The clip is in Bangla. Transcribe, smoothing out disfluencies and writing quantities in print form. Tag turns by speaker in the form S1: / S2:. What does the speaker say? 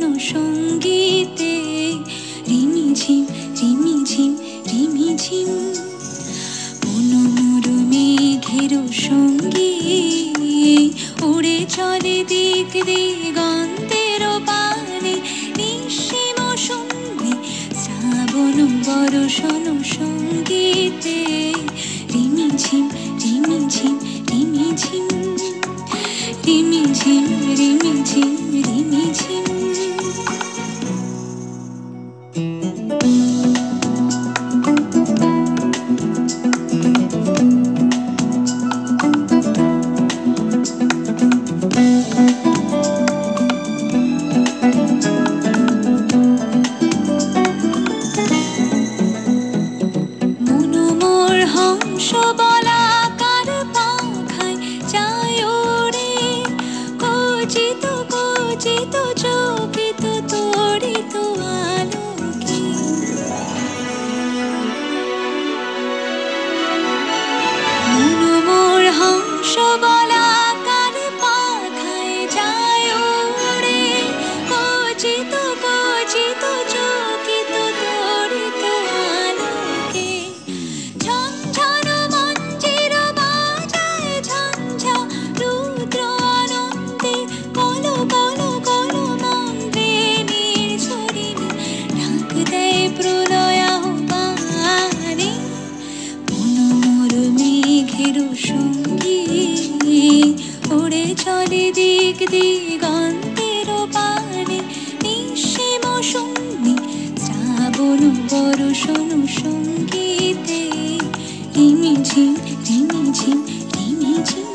S1: শ্রাবণ সঙ্গীতে রিমিঝিম রিমিঝিম রিমিঝিম মনোমর মেঘের সঙ্গী উড়ে চলে দিক দিগন্তের পানে নিঃসীম শূন্যে শ্রাবণ বর্ষণ সঙ্গীতে রিমিঝিম রিমিঝিম রিমিঝিম রিমিঝিম রিমিঝিম রিমিঝিম মনোমর হংস বলাকার পাখায় যায় ওরে কচিত কচিত চকিত তড়িত আলোকে মনোমর হংস বলাকার পাখায় যায় ওরে কচিত কচিত চকিত তড়িত আলোকে ঝঞ্ঝার মঞ্জির বাজায় ঝঞ্ঝা রুদ্র আনন্দে কল কল কল মন্ত্রে নির্ঝরিণী ডাক দেয় প্রলয় আহ্বানে মনোমর মেঘের সঙ্গী উড়ে চলে দিক দিগন্তের পানে নিঃসীম শূন্যে শ্রাবণ বর্ষণ সঙ্গীতে রিমিঝিম রিমিঝিম রিমিঝিম